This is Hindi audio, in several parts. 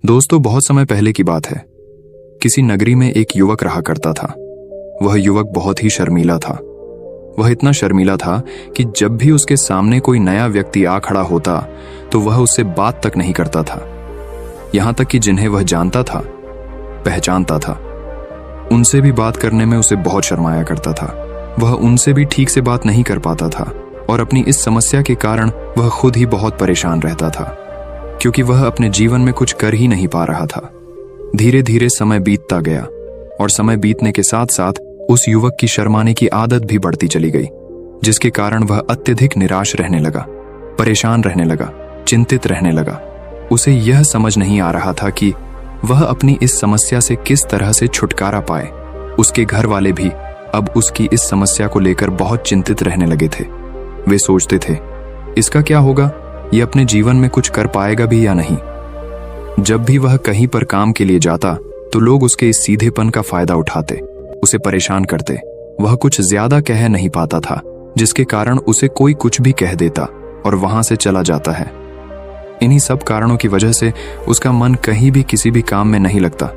दोस्तों, बहुत समय पहले की बात है। किसी नगरी में एक युवक रहा करता था। वह युवक बहुत ही शर्मीला था। वह इतना शर्मीला था कि जब भी उसके सामने कोई नया व्यक्ति आ खड़ा होता तो वह उससे बात तक नहीं करता था। यहां तक कि जिन्हें वह जानता था, पहचानता था, उनसे भी बात करने में उसे बहुत शर्माया करता था। वह उनसे भी ठीक से बात नहीं कर पाता था और अपनी इस समस्या के कारण वह खुद ही बहुत परेशान रहता था, क्योंकि वह अपने जीवन में कुछ कर ही नहीं पा रहा था। धीरे धीरे समय बीतता गया और समय बीतने के साथ साथ उस युवक की शर्माने की आदत भी बढ़ती चली गई, जिसके कारण वह अत्यधिक निराश रहने लगा, परेशान रहने लगा, चिंतित रहने लगा। उसे यह समझ नहीं आ रहा था कि वह अपनी इस समस्या से किस तरह से छुटकारा पाए। उसके घर वाले भी अब उसकी इस समस्या को लेकर बहुत चिंतित रहने लगे थे। वे सोचते थे, इसका क्या होगा, ये अपने जीवन में कुछ कर पाएगा भी या नहीं। जब भी वह कहीं पर काम के लिए जाता तो लोग उसके इस सीधेपन का फायदा उठाते, उसे परेशान करते। वह कुछ ज्यादा कह नहीं पाता था, जिसके कारण उसे कोई कुछ भी कह देता और वहां से चला जाता है। इन्हीं सब कारणों की वजह से उसका मन कहीं भी किसी भी काम में नहीं लगता।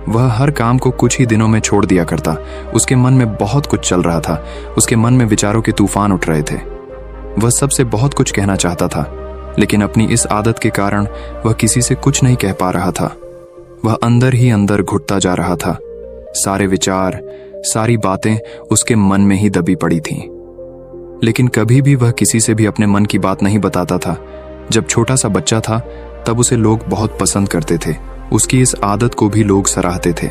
वह हर काम को कुछ ही दिनों में छोड़ दिया करता। उसके मन में बहुत कुछ चल रहा था। उसके मन में विचारों के तूफान उठ रहे थे। वह सबसे बहुत कुछ कहना चाहता था, लेकिन अपनी इस आदत के कारण वह किसी से कुछ नहीं कह पा रहा था। वह अंदर ही अंदर घुटता जा रहा था। सारे विचार, सारी बातें उसके मन में ही दबी पड़ी थीं। लेकिन कभी भी वह किसी से भी अपने मन की बात नहीं बताता था। जब छोटा सा बच्चा था तब उसे लोग बहुत पसंद करते थे। उसकी इस आदत को भी लोग सराहते थे।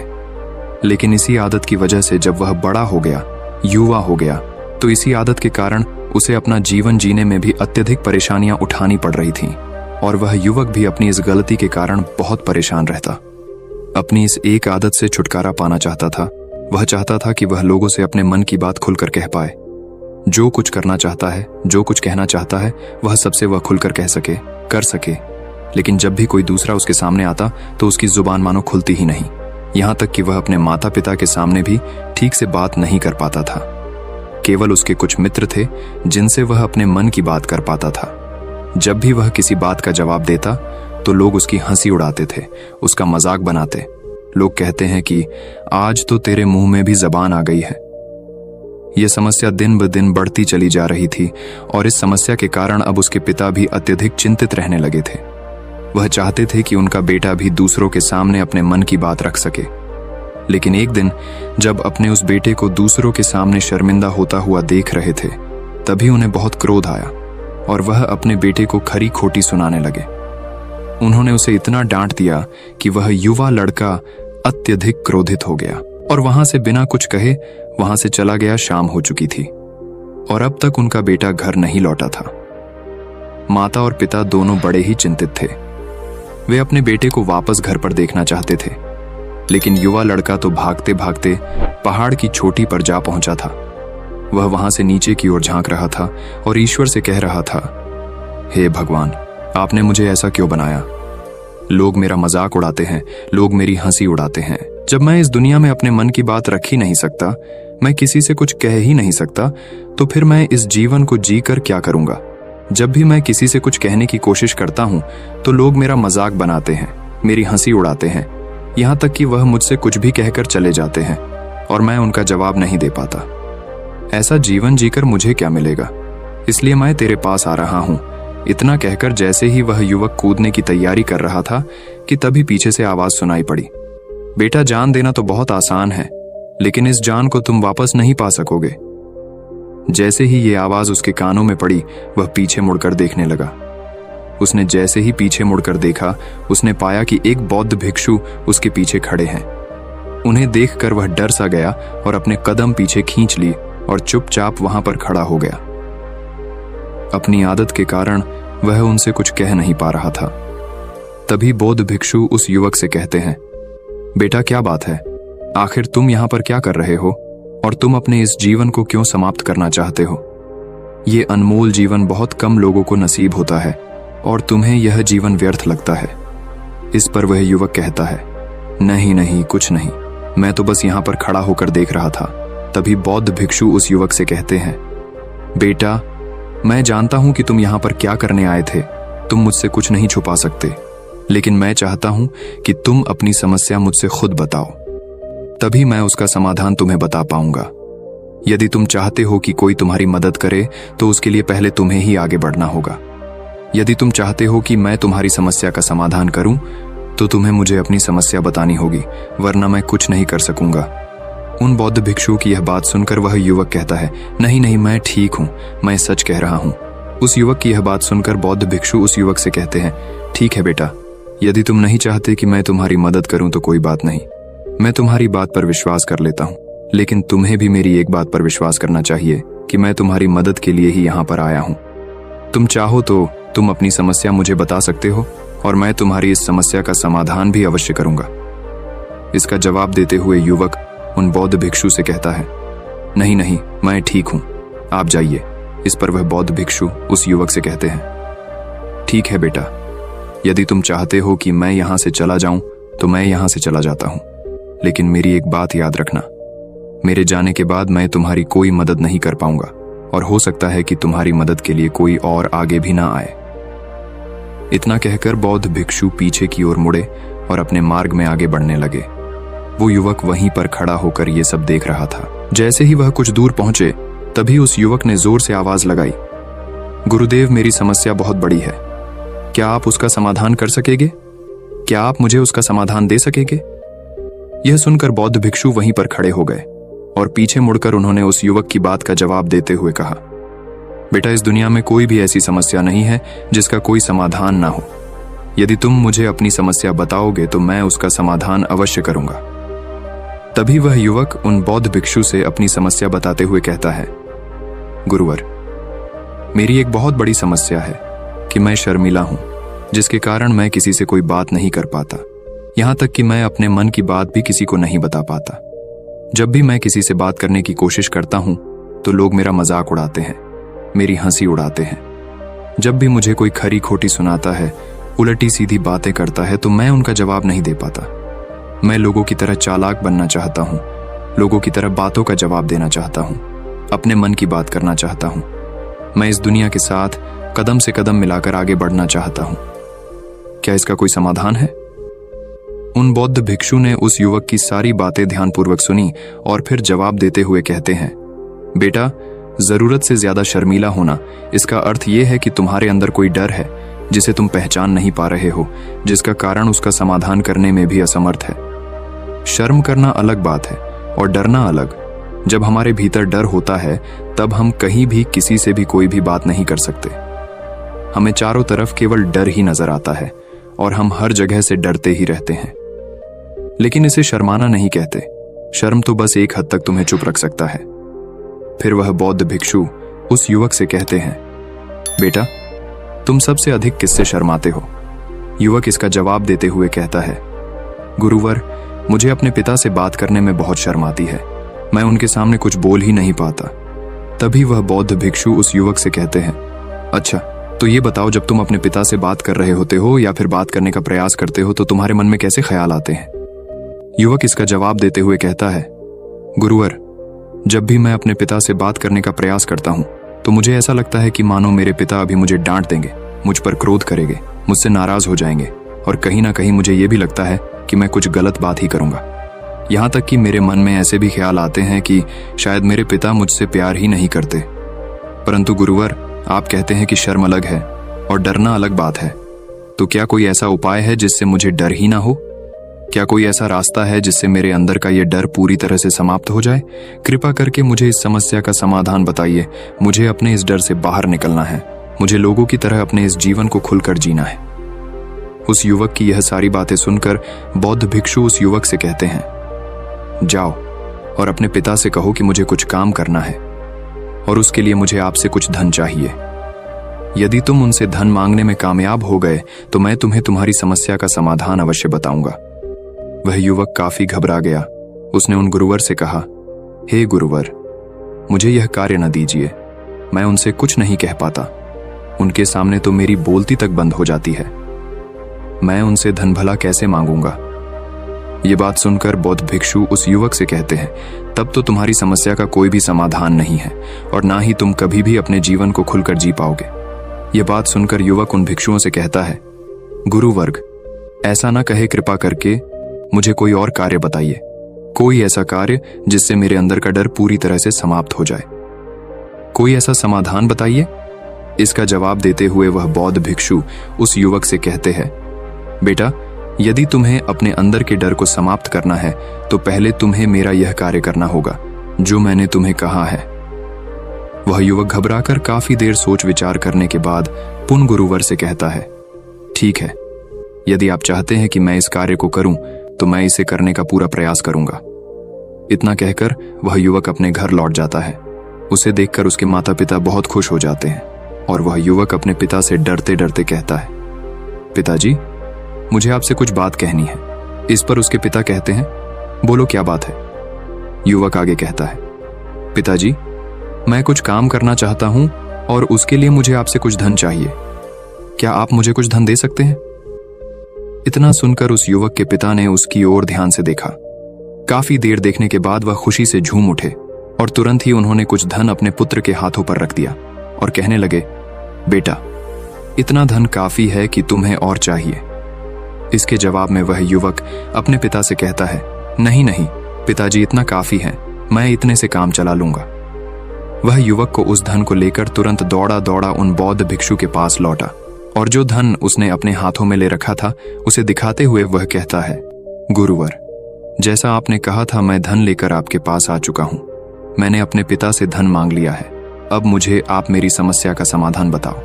लेकिन इसी आदत की वजह से जब वह बड़ा हो गया, युवा हो गया, तो इसी आदत के कारण उसे अपना जीवन जीने में भी अत्यधिक परेशानियां उठानी पड़ रही थीं और वह युवक भी अपनी इस गलती के कारण बहुत परेशान रहता। अपनी इस एक आदत से छुटकारा पाना चाहता था। वह चाहता था कि वह लोगों से अपने मन की बात खुलकर कह पाए। जो कुछ करना चाहता है, जो कुछ कहना चाहता है, वह सबसे वह खुलकर कह सके, कर सके। लेकिन जब भी कोई दूसरा उसके सामने आता तो उसकी जुबान मानो खुलती ही नहीं। यहां तक कि वह अपने माता पिता के सामने भी ठीक से बात नहीं कर पाता था। केवल उसके कुछ मित्र थे जिनसे वह अपने मन की बात कर पाता था। जब भी वह किसी बात का जवाब देता तो लोग उसकी हंसी उड़ाते थे, उसका मजाक बनाते। लोग कहते हैं कि आज तो तेरे मुंह में भी जबान आ गई है। यह समस्या दिन ब दिन बढ़ती चली जा रही थी और इस समस्या के कारण अब उसके पिता भी अत्यधिक चिंतित रहने लगे थे। वह चाहते थे कि उनका बेटा भी दूसरों के सामने अपने मन की बात रख सके। लेकिन एक दिन जब अपने उस बेटे को दूसरों के सामने शर्मिंदा होता हुआ देख रहे थे, तभी उन्हें बहुत क्रोध आया और वह अपने बेटे को खरी खोटी सुनाने लगे। उन्होंने उसे इतना डांट दिया कि वह युवा लड़का अत्यधिक क्रोधित हो गया और वहां से बिना कुछ कहे वहां से चला गया। शाम हो चुकी थी और अब तक उनका बेटा घर नहीं लौटा था। माता और पिता दोनों बड़े ही चिंतित थे। वे अपने बेटे को वापस घर पर देखना चाहते थे, लेकिन युवा लड़का तो भागते भागते पहाड़ की चोटी पर जा पहुंचा था। वह वहां से नीचे की ओर झांक रहा था और ईश्वर से कह रहा था, हे भगवान, आपने मुझे ऐसा क्यों बनाया? लोग मेरा मजाक उड़ाते हैं, लोग मेरी हंसी उड़ाते हैं। जब मैं इस दुनिया में अपने मन की बात रख ही नहीं सकता, मैं किसी से कुछ कह ही नहीं सकता, तो फिर मैं इस जीवन को जी कर क्या करूंगा? जब भी मैं किसी से कुछ कहने की कोशिश करता हूं तो लोग मेरा मजाक बनाते हैं, मेरी हंसी उड़ाते हैं, यहां तक कि वह मुझसे कुछ भी कहकर चले जाते हैं और मैं उनका जवाब नहीं दे पाता। ऐसा जीवन जीकर मुझे क्या मिलेगा? इसलिए मैं तेरे पास आ रहा हूं। इतना कहकर जैसे ही वह युवक कूदने की तैयारी कर रहा था कि तभी पीछे से आवाज सुनाई पड़ी, बेटा, जान देना तो बहुत आसान है, लेकिन इस जान को तुम वापस नहीं पा सकोगे। जैसे ही ये आवाज उसके कानों में पड़ी, वह पीछे मुड़कर देखने लगा। उसने जैसे ही पीछे मुड़कर देखा, उसने पाया कि एक बौद्ध भिक्षु उसके पीछे खड़े हैं। उन्हें देखकर वह डर सा गया और अपने कदम पीछे खींच ली और चुपचाप वहां पर खड़ा हो गया। अपनी आदत के कारण वह उनसे कुछ कह नहीं पा रहा था। तभी बौद्ध भिक्षु उस युवक से कहते हैं, बेटा, क्या बात है? आखिर तुम यहां पर क्या कर रहे हो और तुम अपने इस जीवन को क्यों समाप्त करना चाहते हो? ये अनमोल जीवन बहुत कम लोगों को नसीब होता है और तुम्हें यह जीवन व्यर्थ लगता है। इस पर वह युवक कहता है, नहीं नहीं, कुछ नहीं, मैं तो बस यहां पर खड़ा होकर देख रहा था। तभी बौद्ध भिक्षु उस युवक से कहते हैं, बेटा, मैं जानता हूं कि तुम यहां पर क्या करने आए थे। तुम मुझसे कुछ नहीं छुपा सकते। लेकिन मैं चाहता हूं कि तुम अपनी समस्या मुझसे खुद बताओ, तभी मैं उसका समाधान तुम्हें बता पाऊंगा। यदि तुम चाहते हो कि कोई तुम्हारी मदद करे तो उसके लिए पहले तुम्हें ही आगे बढ़ना होगा। यदि तुम चाहते हो कि मैं तुम्हारी समस्या का समाधान करूं तो तुम्हें मुझे अपनी समस्या बतानी होगी, वरना मैं कुछ नहीं कर सकूंगा। उन बौद्ध भिक्षुओं की यह बात सुनकर वह युवक कहता है, नहीं नहीं, मैं ठीक हूं, मैं सच कह रहा हूं। उस युवक की यह बात सुनकर बौद्ध भिक्षु उस युवक से कहते हैं, ठीक है बेटा, यदि तुम नहीं चाहते कि मैं तुम्हारी मदद करूं तो कोई बात नहीं, मैं तुम्हारी बात पर विश्वास कर लेता हूं। लेकिन तुम्हें भी मेरी एक बात पर विश्वास करना चाहिए कि मैं तुम्हारी मदद के लिए ही यहाँ पर आया हूँ। तुम चाहो तो तुम अपनी समस्या मुझे बता सकते हो और मैं तुम्हारी इस समस्या का समाधान भी अवश्य करूंगा। इसका जवाब देते हुए युवक उन बौद्ध भिक्षु से कहता है, नहीं नहीं, मैं ठीक हूं, आप जाइए। इस पर वह बौद्ध भिक्षु उस युवक से कहते हैं, ठीक है बेटा, यदि तुम चाहते हो कि मैं यहां से चला जाऊं तो मैं यहां से चला जाता हूं, लेकिन मेरी एक बात याद रखना, मेरे जाने के बाद मैं तुम्हारी कोई मदद नहीं कर पाऊंगा और हो सकता है कि तुम्हारी मदद के लिए कोई और आगे भी ना आए। इतना कहकर बौद्ध भिक्षु पीछे की ओर मुड़े और अपने मार्ग में आगे बढ़ने लगे। वो युवक वहीं पर खड़ा होकर ये सब देख रहा था। जैसे ही वह कुछ दूर पहुंचे तभी उस युवक ने जोर से आवाज लगाई, गुरुदेव, मेरी समस्या बहुत बड़ी है, क्या आप उसका समाधान कर सकेंगे? क्या आप मुझे उसका समाधान दे सकेंगे? यह सुनकर बौद्ध भिक्षु वहीं पर खड़े हो गए और पीछे मुड़कर उन्होंने उस युवक की बात का जवाब देते हुए कहा, बेटा, इस दुनिया में कोई भी ऐसी समस्या नहीं है जिसका कोई समाधान ना हो। यदि तुम मुझे अपनी समस्या बताओगे तो मैं उसका समाधान अवश्य करूंगा। तभी वह युवक उन बौद्ध भिक्षु से अपनी समस्या बताते हुए कहता है, गुरुवर, मेरी एक बहुत बड़ी समस्या है कि मैं शर्मीला हूं, जिसके कारण मैं किसी से कोई बात नहीं कर पाता। यहां तक कि मैं अपने मन की बात भी किसी को नहीं बता पाता। जब भी मैं किसी से बात करने की कोशिश करता हूं तो लोग मेरा मजाक उड़ाते हैं, मेरी हंसी उड़ाते हैं। जब भी मुझे कोई खरी खोटी सुनाता है, उलटी सीधी बातें करता है तो मैं उनका जवाब नहीं दे पाता। मैं लोगों की तरह चालाक बनना चाहता हूं, लोगों की तरह बातों का जवाब देना चाहता हूं, अपने मन की बात करना चाहता हूं। मैं इस दुनिया के साथ कदम से कदम मिलाकर आगे बढ़ना चाहता हूं। क्या इसका कोई समाधान है? उन बौद्ध भिक्षु ने उस युवक की सारी बातें ध्यानपूर्वक सुनी और फिर जवाब देते हुए कहते हैं, बेटा, जरूरत से ज्यादा शर्मीला होना, इसका अर्थ यह है कि तुम्हारे अंदर कोई डर है जिसे तुम पहचान नहीं पा रहे हो, जिसका कारण उसका समाधान करने में भी असमर्थ है। शर्म करना अलग बात है और डरना अलग। जब हमारे भीतर डर होता है तब हम कहीं भी किसी से भी कोई भी बात नहीं कर सकते। हमें चारों तरफ केवल डर ही नजर आता है और हम हर जगह से डरते ही रहते हैं। लेकिन इसे शर्माना नहीं कहते। शर्म तो बस एक हद तक तुम्हें चुप रख सकता है। फिर वह बौद्ध भिक्षु उस युवक से कहते हैं, बेटा, तुम सबसे अधिक किससे शर्माते हो? युवक इसका जवाब देते हुए कहता है, गुरुवर, मुझे अपने पिता से बात करने में बहुत शर्म आती है। मैं उनके सामने कुछ बोल ही नहीं पाता। तभी वह बौद्ध भिक्षु उस युवक से कहते हैं, अच्छा, तो ये बताओ, जब तुम अपने पिता से बात कर रहे होते हो या फिर बात करने का प्रयास करते हो तो तुम्हारे मन में कैसे ख्याल आते हैं? युवक इसका जवाब देते हुए कहता है, गुरुवर, जब भी मैं अपने पिता से बात करने का प्रयास करता हूं तो मुझे ऐसा लगता है कि मानो मेरे पिता अभी मुझे डांट देंगे, मुझ पर क्रोध करेंगे, मुझसे नाराज हो जाएंगे और कहीं ना कहीं मुझे यह भी लगता है कि मैं कुछ गलत बात ही करूंगा। यहां तक कि मेरे मन में ऐसे भी ख्याल आते हैं कि शायद मेरे पिता मुझसे प्यार ही नहीं करते। परंतु गुरुवर, आप कहते हैं कि शर्म अलग है और डरना अलग बात है, तो क्या कोई ऐसा उपाय है जिससे मुझे डर ही ना हो? क्या कोई ऐसा रास्ता है जिससे मेरे अंदर का यह डर पूरी तरह से समाप्त हो जाए? कृपा करके मुझे इस समस्या का समाधान बताइए। मुझे अपने इस डर से बाहर निकलना है। मुझे लोगों की तरह अपने इस जीवन को खुलकर जीना है। उस युवक की यह सारी बातें सुनकर बौद्ध भिक्षु उस युवक से कहते हैं, जाओ और अपने पिता से कहो कि मुझे कुछ काम करना है और उसके लिए मुझे आपसे कुछ धन चाहिए। यदि तुम उनसे धन मांगने में कामयाब हो गए तो मैं तुम्हें तुम्हारी समस्या का समाधान अवश्य बताऊंगा। वह युवक काफी घबरा गया। उसने उन गुरुवर से कहा, हे गुरुवर, मुझे यह कार्य न दीजिए। मैं उनसे कुछ नहीं कह पाता। उनके सामने तो मेरी बोलती तक बंद हो जाती है। मैं उनसे धन भला कैसे मांगूंगा? ये बात सुनकर बौद्ध भिक्षु उस युवक से कहते हैं, तब तो तुम्हारी समस्या का कोई भी समाधान नहीं है और ना ही तुम कभी भी अपने जीवन को खुलकर जी पाओगे। ये बात सुनकर युवक उन भिक्षुओं से कहता है, गुरुवर्ग, ऐसा ना कहे, कृपा करके मुझे कोई और कार्य बताइए, कोई ऐसा कार्य जिससे मेरे अंदर का डर पूरी तरह से समाप्त हो जाए। कोई ऐसा समाधान बताइए। इसका जवाब देते हुए वह बौद्ध भिक्षु उस युवक से कहते हैं, बेटा, यदि तुम्हें अपने अंदर के डर को समाप्त करना है तो पहले तुम्हें मेरा यह कार्य करना होगा जो मैंने तुम्हें कहा है। वह युवक घबराकर काफी देर सोच विचार करने के बाद पुन गुरुवर से कहता है, ठीक है, यदि आप चाहते हैं कि मैं इस कार्य को करूं तो मैं इसे करने का पूरा प्रयास करूंगा। इतना कहकर वह युवक अपने घर लौट जाता है। उसे देखकर उसके माता पिता बहुत खुश हो जाते हैं और वह युवक अपने पिता से डरते डरते कहता है, पिताजी, मुझे आपसे कुछ बात कहनी है। इस पर उसके पिता कहते हैं, बोलो क्या बात है। युवक आगे कहता है, पिताजी, मैं कुछ काम करना चाहता हूं और उसके लिए मुझे आपसे कुछ धन चाहिए। क्या आप मुझे कुछ धन दे सकते हैं? इतना सुनकर उस युवक के पिता ने उसकी ओर ध्यान से देखा। काफी देर देखने के बाद वह खुशी से झूम उठे और तुरंत ही उन्होंने कुछ धन अपने पुत्र के हाथों पर रख दिया और कहने लगे, बेटा, इतना धन काफी है कि तुम्हें और चाहिए। इसके जवाब में वह युवक अपने पिता से कहता है, नहीं नहीं पिताजी, इतना काफी है, मैं इतने से काम चला लूंगा। वह युवक को उस धन को लेकर तुरंत दौड़ा दौड़ा उन बौद्ध भिक्षु के पास लौटा और जो धन उसने अपने हाथों में ले रखा था उसे दिखाते हुए वह कहता है, गुरुवर, जैसा आपने कहा था मैं धन लेकर आपके पास आ चुका हूं। मैंने अपने पिता से धन मांग लिया है। अब मुझे आप मेरी समस्या का समाधान बताओ।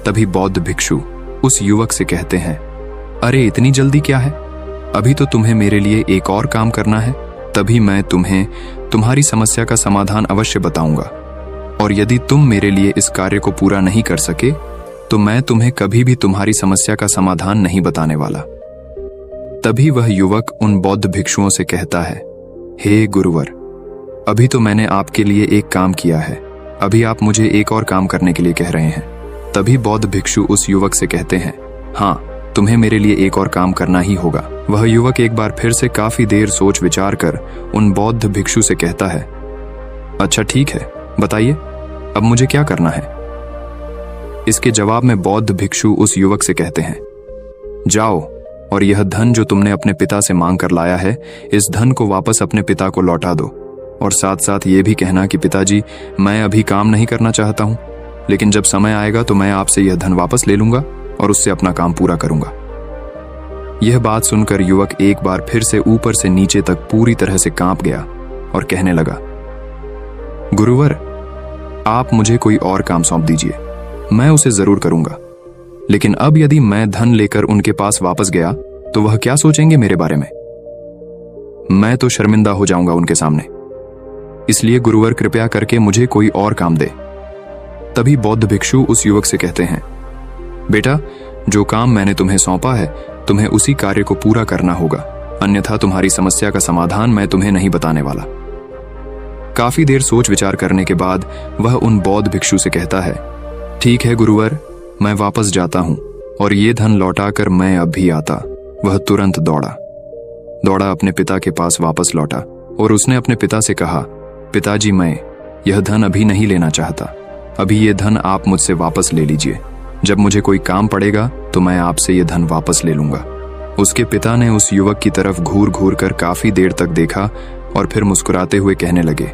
तभी बौद्ध भिक्षु उस युवक से कहते हैं, अरे इतनी जल्दी क्या है, अभी तो तुम्हें मेरे लिए एक और काम करना है, तभी मैं तुम्हें तुम्हारी समस्या का समाधान अवश्य बताऊंगा। और यदि तुम मेरे लिए इस कार्य को पूरा नहीं कर सके तो मैं तुम्हें कभी भी तुम्हारी समस्या का समाधान नहीं बताने वाला। तभी वह युवक उन बौद्ध भिक्षुओं से कहता है, हे गुरुवर, अभी तो मैंने आपके लिए एक काम किया है, अभी आप मुझे एक और काम करने के लिए कह रहे हैं। तभी बौद्ध भिक्षु उस युवक से कहते हैं, हाँ, तुम्हें मेरे लिए एक और काम करना ही होगा। वह युवक एक बार फिर से काफी देर सोच विचार कर उन बौद्ध भिक्षु से कहता है, अच्छा ठीक है, बताइए अब मुझे क्या करना है। इसके जवाब में बौद्ध भिक्षु उस युवक से कहते हैं, जाओ और यह धन जो तुमने अपने पिता से मांग कर लाया है, इस धन को वापस अपने पिता को लौटा दो और साथ साथ ये भी कहना कि पिताजी, मैं अभी काम नहीं करना चाहता हूं, लेकिन जब समय आएगा तो मैं आपसे यह धन वापस ले लूंगा और उससे अपना काम पूरा करूंगा। यह बात सुनकर युवक एक बार फिर से ऊपर से नीचे तक पूरी तरह से कांप गया और कहने लगा, गुरुवर, आप मुझे कोई और काम सौंप दीजिए, मैं उसे जरूर करूंगा, लेकिन अब यदि मैं धन लेकर उनके पास वापस गया तो वह क्या सोचेंगे मेरे बारे में? मैं तो शर्मिंदा हो जाऊंगा उनके सामने। इसलिए गुरुवर, कृपया करके मुझे कोई और काम दे। तभी बौद्ध भिक्षु उस युवक से कहते हैं, बेटा, जो काम मैंने तुम्हें सौंपा है तुम्हें उसी कार्य को पूरा करना होगा, अन्यथा तुम्हारी समस्या का समाधान मैं तुम्हें नहीं बताने वाला। काफी देर सोच विचार करने के बाद वह उन बौद्ध भिक्षु से कहता है, ठीक है गुरुवर, मैं वापस जाता हूं और ये धन लौटाकर मैं अब भी आता। वह तुरंत दौड़ा अपने पिता के पास वापस लौटा और उसने अपने पिता से कहा, पिताजी, मैं यह धन अभी नहीं लेना चाहता, अभी ये धन आप मुझसे वापस ले लीजिए, जब मुझे कोई काम पड़ेगा तो मैं आपसे ये धन वापस ले लूंगा। उसके पिता ने उस युवक की तरफ घूर घूर कर काफी देर तक देखा और फिर मुस्कुराते हुए कहने लगे,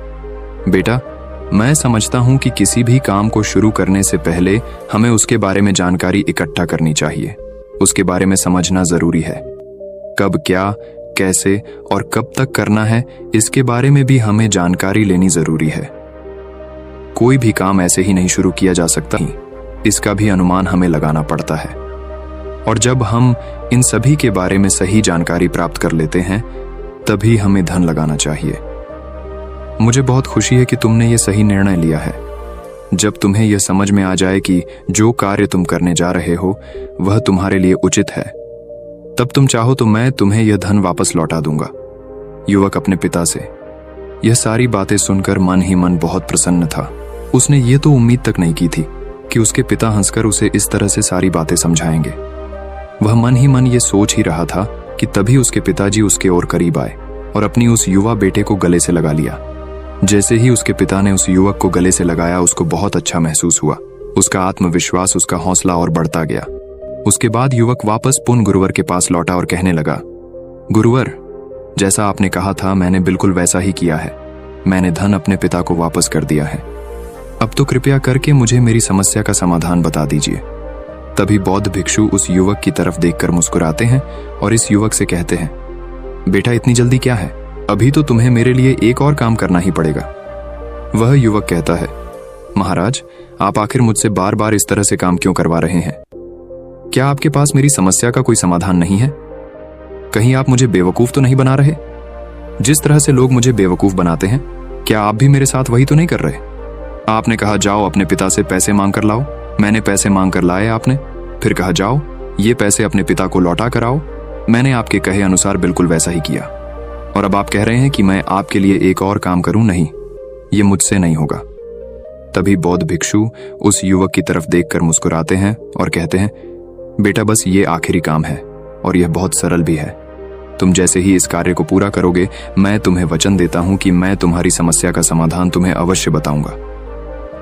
बेटा, मैं समझता हूं कि किसी भी काम को शुरू करने से पहले हमें उसके बारे में जानकारी इकट्ठा करनी चाहिए, उसके बारे में समझना जरूरी है। कब, क्या, कैसे और कब तक करना है, इसके बारे में भी हमें जानकारी लेनी जरूरी है। कोई भी काम ऐसे ही नहीं शुरू किया जा सकता, इसका भी अनुमान हमें लगाना पड़ता है। और जब हम इन सभी के बारे में सही जानकारी प्राप्त कर लेते हैं तभी हमें धन लगाना चाहिए। मुझे बहुत खुशी है कि तुमने ये सही निर्णय लिया है। जब तुम्हें यह समझ में आ जाए कि जो कार्य तुम करने जा रहे हो वह तुम्हारे लिए उचित है, तब तुम चाहो तो मैं तुम्हें यह धन वापस लौटा दूंगा। युवक अपने पिता से यह सारी बातें सुनकर मन ही मन बहुत प्रसन्न था। उसने ये तो उम्मीद तक नहीं की थी कि उसके पिता हंसकर उसे इस तरह से सारी बातें समझाएंगे। वह मन ही मन ये सोच ही रहा था कि तभी उसके पिताजी उसके और करीब आए और अपनी उस युवा बेटे को गले से लगा लिया। जैसे ही उसके पिता ने उस युवक को गले से लगाया उसको बहुत अच्छा महसूस हुआ। उसका आत्मविश्वास, उसका हौसला और बढ़ता गया। उसके बाद युवक वापस पुन गुरुवर के पास लौटा और कहने लगा, गुरुवर, जैसा आपने कहा था मैंने बिल्कुल वैसा ही किया है। मैंने धन अपने पिता को वापस कर दिया है। अब तो कृपया करके मुझे मेरी समस्या का समाधान बता दीजिए। तभी बौद्ध भिक्षु उस युवक की तरफ देखकर मुस्कुराते हैं और इस युवक से कहते हैं, बेटा इतनी जल्दी क्या है, अभी तो तुम्हें मेरे लिए एक और काम करना ही पड़ेगा। वह युवक कहता है, महाराज, आप आखिर मुझसे बार बार इस तरह से काम क्यों करवा रहे हैं? क्या आपके पास मेरी समस्या का कोई समाधान नहीं है? कहीं आप मुझे बेवकूफ तो नहीं बना रहे? जिस तरह से लोग मुझे बेवकूफ बनाते हैं, क्या आप भी मेरे साथ वही तो नहीं कर रहे? आपने कहा जाओ अपने पिता से पैसे मांग कर लाओ, मैंने पैसे मांग कर लाए आपने, फिर कहा जाओ ये पैसे अपने पिता को लौटा कर आओ, मैंने आपके कहे अनुसार बिल्कुल वैसा ही किया। और अब आप कह रहे हैं कि मैं आपके लिए एक और काम करूं? नहीं, ये मुझसे नहीं होगा। तभी बौद्ध भिक्षु उस युवक की तरफ देखकर मुस्कुराते हैं और कहते हैं, बेटा बस ये आखिरी काम है और यह बहुत सरल भी है। तुम जैसे ही इस कार्य को पूरा करोगे, मैं तुम्हें वचन देता हूं कि मैं तुम्हारी समस्या का समाधान तुम्हें अवश्य बताऊंगा।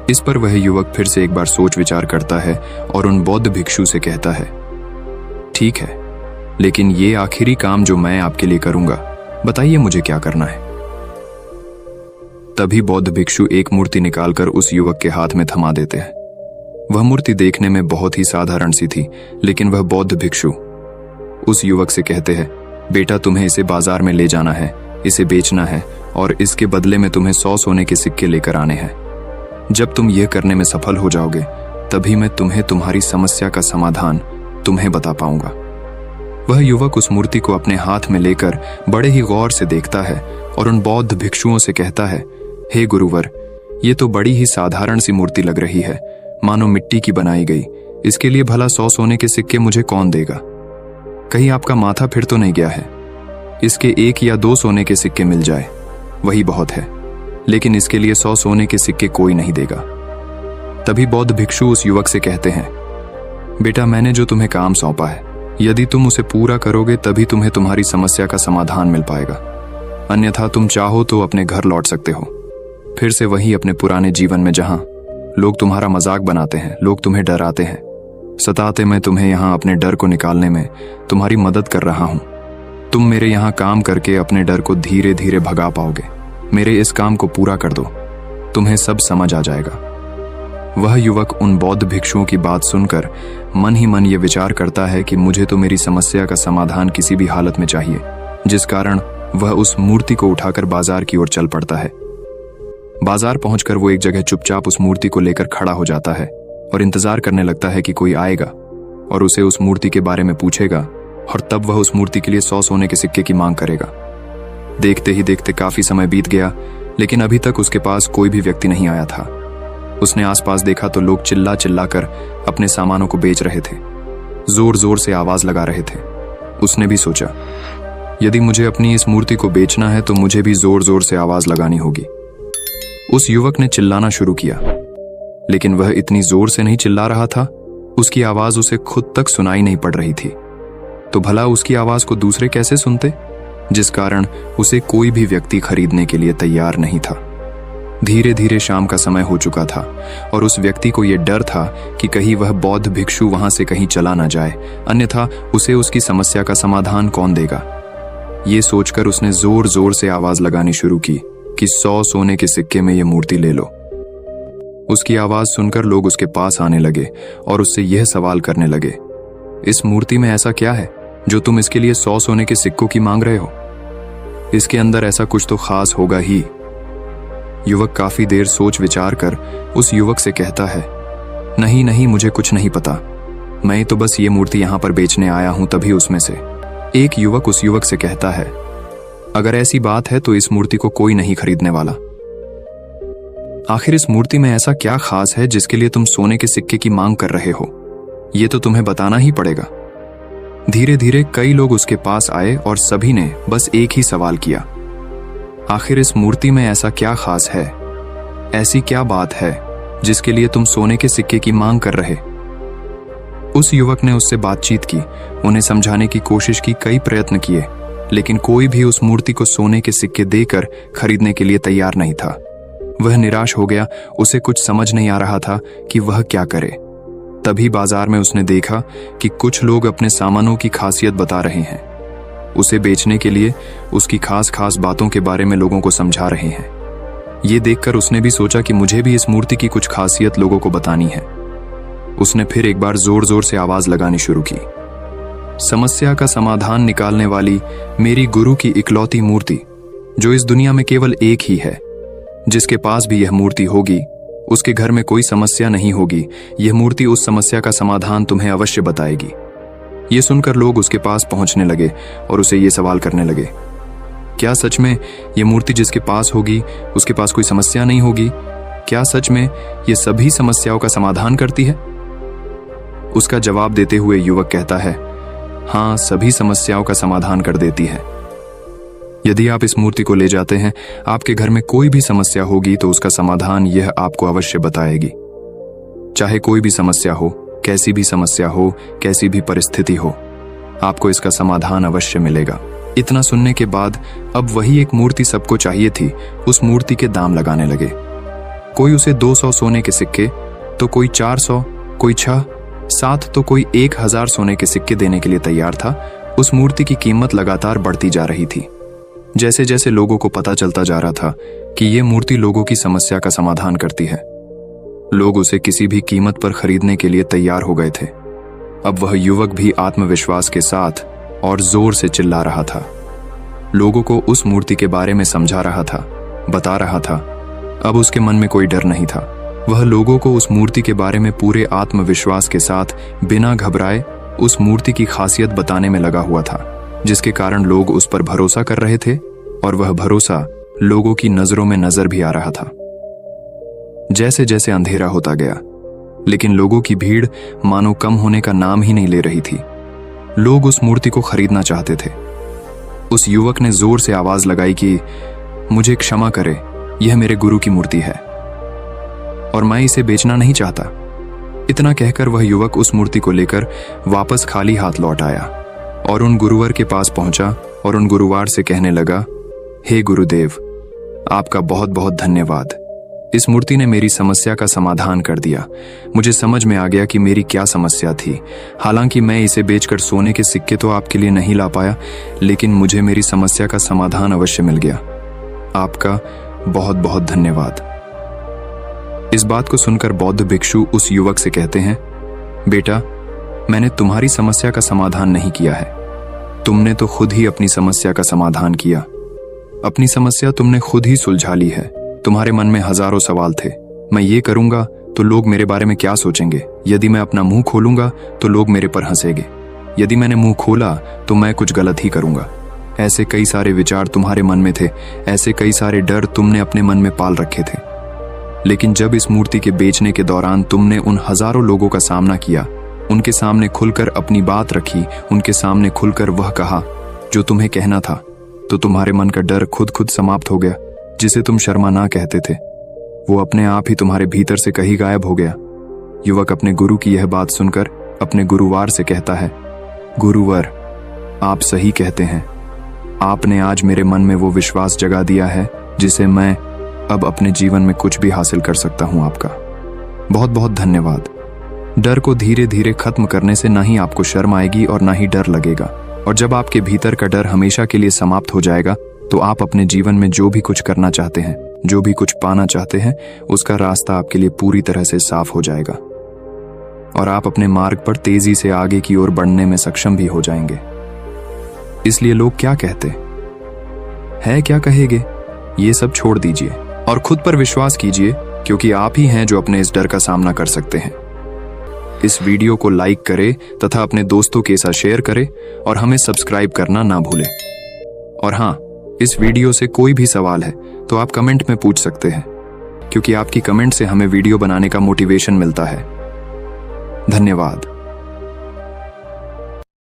इस पर वह युवक फिर से एक बार सोच विचार करता है और उन बौद्ध भिक्षु से कहता है, ठीक है, लेकिन ये आखिरी काम जो मैं आपके लिए करूंगा, बताइए मुझे क्या करना है। तभी बौद्ध भिक्षु एक मूर्ति निकालकर उस युवक के हाथ में थमा देते हैं। वह मूर्ति देखने में बहुत ही साधारण सी थी, लेकिन वह बौद्ध भिक्षु उस युवक से कहते हैं, बेटा तुम्हें इसे बाजार में ले जाना है, इसे बेचना है और इसके बदले में तुम्हें 100 सोने के सिक्के लेकर आने हैं। जब तुम यह करने में सफल हो जाओगे, तभी मैं तुम्हें तुम्हारी समस्या का समाधान तुम्हें बता पाऊंगा। वह युवक उस मूर्ति को अपने हाथ में लेकर बड़े ही गौर से देखता है और उन बौद्ध भिक्षुओं से कहता है, हे गुरुवर, ये तो बड़ी ही साधारण सी मूर्ति लग रही है, मानो मिट्टी की बनाई गई। इसके लिए भला 100 सोने के सिक्के मुझे कौन देगा? कहीं आपका माथा फिर तो नहीं गया है? इसके 1 या 2 सोने के सिक्के मिल जाए वही बहुत है, लेकिन इसके लिए 100 सोने के सिक्के कोई नहीं देगा। तभी बौद्ध भिक्षु उस युवक से कहते हैं, बेटा मैंने जो तुम्हें काम सौंपा है, यदि तुम उसे पूरा करोगे तभी तुम्हें तुम्हारी समस्या का समाधान मिल पाएगा, अन्यथा तुम चाहो तो अपने घर लौट सकते हो, फिर से वही अपने पुराने जीवन में जहां लोग तुम्हारा मजाक बनाते हैं, लोग तुम्हें डराते हैं, सताते। मैं तुम्हें यहाँ अपने डर को निकालने में तुम्हारी मदद कर रहा हूँ। तुम मेरे यहाँ काम करके अपने डर को धीरे धीरे भगा पाओगे। मेरे इस काम को पूरा कर दो, तुम्हें सब समझ आ जाएगा। वह युवक उन बौद्ध भिक्षुओं की बात सुनकर मन ही मन ये विचार करता है कि मुझे तो मेरी समस्या का समाधान किसी भी हालत में चाहिए, जिस कारण वह उस मूर्ति को उठाकर बाजार की ओर चल पड़ता है। बाजार पहुंचकर वो एक जगह चुपचाप उस मूर्ति को लेकर खड़ा हो जाता है और इंतजार करने लगता है कि कोई आएगा और उसे उस मूर्ति के बारे में पूछेगा, और तब वह उस मूर्ति के लिए 100 सोने के सिक्के की मांग करेगा। देखते ही देखते काफी समय बीत गया, लेकिन अभी तक उसके पास कोई भी व्यक्ति नहीं आया था। उसने आसपास देखा तो लोग चिल्ला चिल्ला कर अपने सामानों को बेच रहे थे, जोर जोर से आवाज लगा रहे थे। उसने भी सोचा, यदि मुझे अपनी इस मूर्ति को बेचना है तो मुझे भी जोर जोर से आवाज लगानी होगी। उस युवक ने चिल्लाना शुरू किया, लेकिन वह इतनी जोर से नहीं चिल्ला रहा था, उसकी आवाज उसे खुद तक सुनाई नहीं पड़ रही थी। तो भला उसकी आवाज को दूसरे कैसे सुनते, जिस कारण उसे कोई भी व्यक्ति खरीदने के लिए तैयार नहीं था। धीरे धीरे शाम का समय हो चुका था और उस व्यक्ति को यह डर था कि कहीं वह बौद्ध भिक्षु वहां से कहीं चला ना जाए, अन्यथा उसे उसकी समस्या का समाधान कौन देगा। ये सोचकर उसने जोर जोर से आवाज लगानी शुरू की कि 100 सोने के सिक्के में यह मूर्ति ले लो। उसकी आवाज सुनकर लोग उसके पास आने लगे और उससे यह सवाल करने लगे, इस मूर्ति में ऐसा क्या है जो तुम इसके लिए 100 सोने के सिक्कों की मांग रहे हो? इसके अंदर ऐसा कुछ तो खास होगा ही। युवक काफी देर सोच विचार कर उस युवक से कहता है, नहीं नहीं, मुझे कुछ नहीं पता, मैं तो बस ये मूर्ति यहां पर बेचने आया हूं। तभी उसमें से एक युवक उस युवक से कहता है, अगर ऐसी बात है तो इस मूर्ति को कोई नहीं खरीदने वाला। आखिर इस मूर्ति में ऐसा क्या खास है जिसके लिए तुम सोने के सिक्के की मांग कर रहे हो? ये तो तुम्हें बताना ही पड़ेगा। धीरे धीरे कई लोग उसके पास आए और सभी ने बस एक ही सवाल किया, आखिर इस मूर्ति में ऐसा क्या खास है, ऐसी क्या बात है जिसके लिए तुम सोने के सिक्के की मांग कर रहे? उस युवक ने उससे बातचीत की, उन्हें समझाने की कोशिश की, कई प्रयत्न किए, लेकिन कोई भी उस मूर्ति को सोने के सिक्के देकर खरीदने के लिए तैयार नहीं था। वह निराश हो गया, उसे कुछ समझ नहीं आ रहा था कि वह क्या करे। तभी बाजार में उसने देखा कि कुछ लोग अपने सामानों की खासियत बता रहे हैं, उसे बेचने के लिए उसकी खास खास बातों के बारे में लोगों को समझा रहे हैं। ये देखकर उसने भी सोचा कि मुझे भी इस मूर्ति की कुछ खासियत लोगों को बतानी है। उसने फिर एक बार जोर जोर से आवाज लगानी शुरू की। समस्या का समाधान निकालने वाली मेरी गुरु की इकलौती मूर्ति, जो इस दुनिया में केवल एक ही है, जिसके पास भी यह मूर्ति होगी उसके घर में कोई समस्या नहीं होगी। यह मूर्ति उस समस्या का समाधान तुम्हें अवश्य बताएगी। ये सुनकर लोग उसके पास पहुंचने लगे और उसे ये सवाल करने लगे, क्या सच में यह मूर्ति जिसके पास होगी उसके पास कोई समस्या नहीं होगी? क्या सच में यह सभी समस्याओं का समाधान करती है? उसका जवाब देते हुए युवक कहता है, हाँ, सभी समस्याओं का समाधान कर देती है। यदि आप इस मूर्ति को ले जाते हैं, आपके घर में कोई भी समस्या होगी तो उसका समाधान यह आपको अवश्य बताएगी। चाहे कोई भी समस्या हो, कैसी भी समस्या हो, कैसी भी परिस्थिति हो, आपको इसका समाधान अवश्य मिलेगा। इतना सुनने के बाद अब वही एक मूर्ति सबको चाहिए थी, उस मूर्ति के दाम लगाने लगे। कोई उसे 200 सोने के सिक्के, तो कोई 400, कोई 6, 7, तो कोई 1000 सोने के सिक्के देने के लिए तैयार था। उस मूर्ति की कीमत लगातार बढ़ती जा रही थी। जैसे जैसे लोगों को पता चलता जा रहा था कि यह मूर्ति लोगों की समस्या का समाधान करती है, लोग उसे किसी भी कीमत पर खरीदने के लिए तैयार हो गए थे। अब वह युवक भी आत्मविश्वास के साथ और जोर से चिल्ला रहा था, लोगों को उस मूर्ति के बारे में समझा रहा था, बता रहा था। अब उसके मन में कोई डर नहीं था। वह लोगों को उस मूर्ति के बारे में पूरे आत्मविश्वास के साथ बिना घबराए उस मूर्ति की खासियत बताने में लगा हुआ था, जिसके कारण लोग उस पर भरोसा कर रहे थे और वह भरोसा लोगों की नजरों में नजर भी आ रहा था। जैसे जैसे अंधेरा होता गया, लेकिन लोगों की भीड़ मानो कम होने का नाम ही नहीं ले रही थी। लोग उस मूर्ति को खरीदना चाहते थे। उस युवक ने जोर से आवाज लगाई कि मुझे क्षमा करे, यह मेरे गुरु की मूर्ति है और मैं इसे बेचना नहीं चाहता। इतना कहकर वह युवक उस मूर्ति को लेकर वापस खाली हाथ लौट आया और उन गुरुवर के पास पहुंचा और उन गुरुवार से कहने लगा, हे गुरुदेव, आपका बहुत बहुत धन्यवाद। इस मूर्ति ने मेरी समस्या का समाधान कर दिया। मुझे समझ में आ गया कि मेरी क्या समस्या थी। हालांकि मैं इसे बेचकर सोने के सिक्के तो आपके लिए नहीं ला पाया, लेकिन मुझे मेरी समस्या का समाधान अवश्य मिल गया। आपका बहुत बहुत धन्यवाद। इस बात को सुनकर बौद्ध भिक्षु उस युवक से कहते हैं, बेटा, मैंने तुम्हारी समस्या का समाधान नहीं किया है, तुमने तो खुद ही अपनी समस्या का समाधान किया। अपनी समस्या तुमने खुद ही सुलझा ली है। तुम्हारे मन में हजारों सवाल थे, मैं ये करूंगा तो लोग मेरे बारे में क्या सोचेंगे, यदि मैं अपना मुंह खोलूंगा तो लोग मेरे पर हंसेंगे, यदि मैंने मुंह खोला तो मैं कुछ गलत ही करूंगा। ऐसे कई सारे विचार तुम्हारे मन में थे, ऐसे कई सारे डर तुमने अपने मन में पाल रखे थे। लेकिन जब इस मूर्ति के बेचने के दौरान तुमने उन हजारों लोगों का सामना किया, उनके सामने खुलकर अपनी बात रखी, उनके सामने खुलकर वह कहा जो तुम्हें कहना था, तो तुम्हारे मन का डर खुद खुद समाप्त हो गया। जिसे तुम शर्मा ना कहते थे, वो अपने आप ही तुम्हारे भीतर से कहीं गायब हो गया। युवक अपने गुरु की यह बात सुनकर अपने गुरुवार से कहता है, गुरुवर, आप सही कहते हैं। आपने आज मेरे मन में वो विश्वास जगा दिया है जिसे मैं अब अपने जीवन में कुछ भी हासिल कर सकता हूं। आपका बहुत बहुत धन्यवाद। डर को धीरे धीरे खत्म करने से ना ही आपको शर्म आएगी और ना ही डर लगेगा, और जब आपके भीतर का डर हमेशा के लिए समाप्त हो जाएगा तो आप अपने जीवन में जो भी कुछ करना चाहते हैं, जो भी कुछ पाना चाहते हैं, उसका रास्ता आपके लिए पूरी तरह से साफ हो जाएगा और आप अपने मार्ग पर तेजी से आगे की ओर बढ़ने में सक्षम भी हो जाएंगे। इसलिए लोग क्या कहते हैं, क्या कहेंगे, ये सब छोड़ दीजिए और खुद पर विश्वास कीजिए, क्योंकि आप ही हैं जो अपने इस डर का सामना कर सकते हैं। इस वीडियो को लाइक करें तथा अपने दोस्तों के साथ शेयर करें और हमें सब्सक्राइब करना ना भूलें। और हाँ, इस वीडियो से कोई भी सवाल है तो आप कमेंट में पूछ सकते हैं, क्योंकि आपकी कमेंट से हमें वीडियो बनाने का मोटिवेशन मिलता है। धन्यवाद।